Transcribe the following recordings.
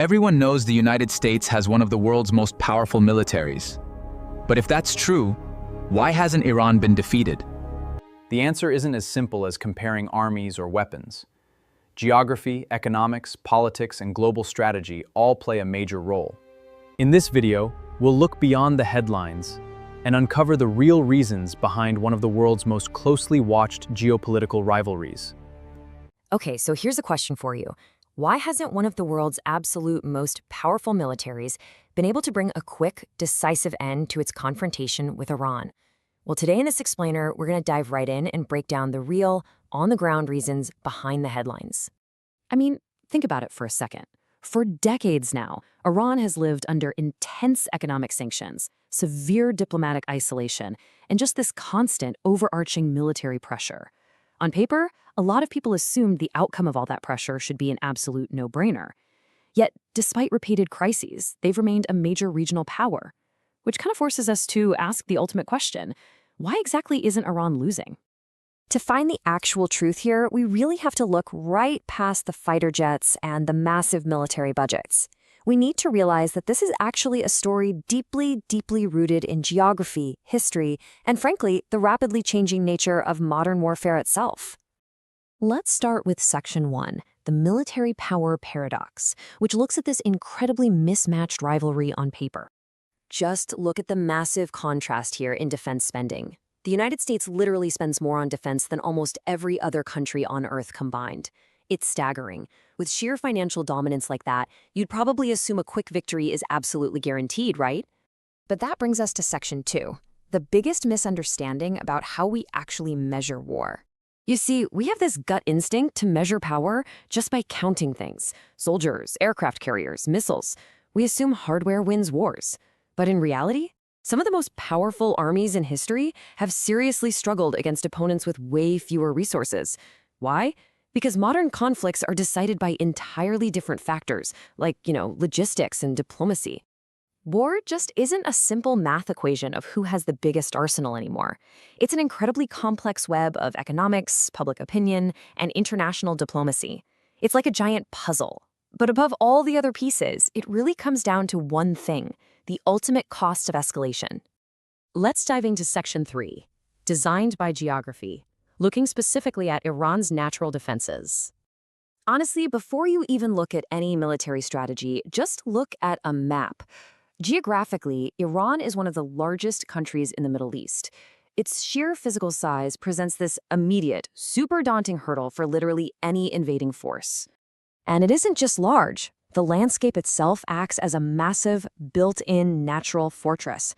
Everyone knows the United States has one of the world's most powerful militaries. But if that's true, why hasn't Iran been defeated? The answer isn't as simple as comparing armies or weapons. Geography, economics, politics, and global strategy all play a major role. In this video, we'll look beyond the headlines and uncover the real reasons behind one of the world's most closely watched geopolitical rivalries. Okay, so here's a question for you. Why hasn't one of the world's absolute most powerful militaries been able to bring a quick, decisive end to its confrontation with Iran? Well, today in this explainer, we're going to dive right in and break down the real, on-the-ground reasons behind the headlines. I mean, think about it for a second. For decades now, Iran has lived under intense economic sanctions, severe diplomatic isolation, and just this constant, overarching military pressure. On paper, a lot of people assumed the outcome of all that pressure should be an absolute no-brainer. Yet, despite repeated crises, they've remained a major regional power, which kind of forces us to ask the ultimate question: why exactly isn't Iran losing? To find the actual truth here, we really have to look right past the fighter jets and the massive military budgets. We need to realize that this is actually a story deeply, deeply rooted in geography, history, and frankly, the rapidly changing nature of modern warfare itself. Let's start with Section 1, the military power paradox, which looks at this incredibly mismatched rivalry on paper. Just look at the massive contrast here in defense spending. The United States literally spends more on defense than almost every other country on Earth combined. It's staggering. With sheer financial dominance like that, you'd probably assume a quick victory is absolutely guaranteed, right? But that brings us to Section 2, the biggest misunderstanding about how we actually measure war. You see, we have this gut instinct to measure power just by counting things: soldiers, aircraft carriers, missiles. We assume hardware wins wars. But in reality, some of the most powerful armies in history have seriously struggled against opponents with way fewer resources. Why? Because modern conflicts are decided by entirely different factors, like, logistics and diplomacy. War just isn't a simple math equation of who has the biggest arsenal anymore. It's an incredibly complex web of economics, public opinion, and international diplomacy. It's like a giant puzzle. But above all the other pieces, it really comes down to one thing: the ultimate cost of escalation. Let's dive into Section 3, designed by geography, looking specifically at Iran's natural defenses. Honestly, before you even look at any military strategy, just look at a map. Geographically, Iran is one of the largest countries in the Middle East. Its sheer physical size presents this immediate, super daunting hurdle for literally any invading force. And it isn't just large. The landscape itself acts as a massive, built-in natural fortress.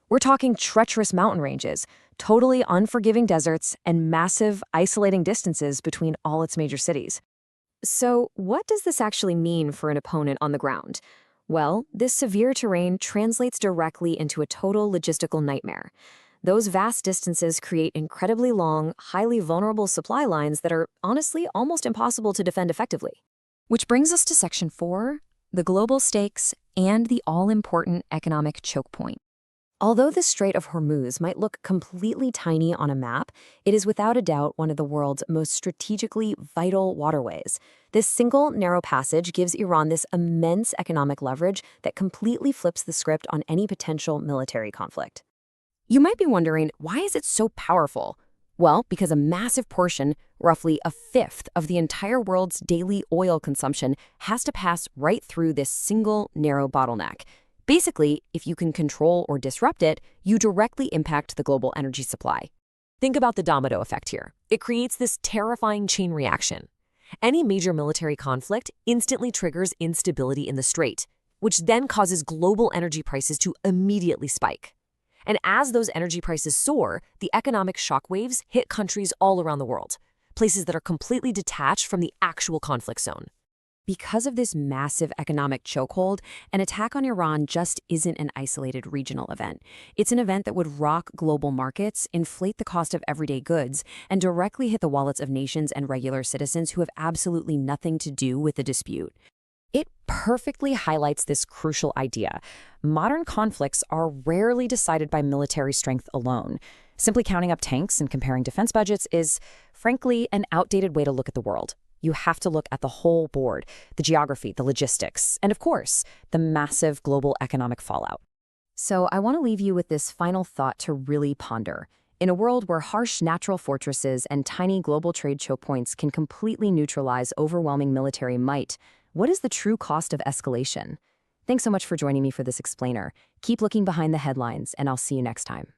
We're talking treacherous mountain ranges, totally unforgiving deserts, and massive, isolating distances between all its major cities. So, what does this actually mean for an opponent on the ground? Well, this severe terrain translates directly into a total logistical nightmare. Those vast distances create incredibly long, highly vulnerable supply lines that are honestly almost impossible to defend effectively. Which brings us to Section 4, the global stakes and the all-important economic choke point. Although the Strait of Hormuz might look completely tiny on a map, it is without a doubt one of the world's most strategically vital waterways. This single, narrow passage gives Iran this immense economic leverage that completely flips the script on any potential military conflict. You might be wondering, why is it so powerful? Well, because a massive portion, roughly a fifth of the entire world's daily oil consumption, has to pass right through this single, narrow bottleneck. Basically, if you can control or disrupt it, you directly impact the global energy supply. Think about the domino effect here. It creates this terrifying chain reaction. Any major military conflict instantly triggers instability in the strait, which then causes global energy prices to immediately spike. And as those energy prices soar, the economic shockwaves hit countries all around the world, places that are completely detached from the actual conflict zone. Because of this massive economic chokehold, an attack on Iran just isn't an isolated regional event. It's an event that would rock global markets, inflate the cost of everyday goods, and directly hit the wallets of nations and regular citizens who have absolutely nothing to do with the dispute. It perfectly highlights this crucial idea. Modern conflicts are rarely decided by military strength alone. Simply counting up tanks and comparing defense budgets is, frankly, an outdated way to look at the world. You have to look at the whole board, the geography, the logistics, and of course, the massive global economic fallout. So I want to leave you with this final thought to really ponder. In a world where harsh natural fortresses and tiny global trade choke points can completely neutralize overwhelming military might, what is the true cost of escalation? Thanks so much for joining me for this explainer. Keep looking behind the headlines, and I'll see you next time.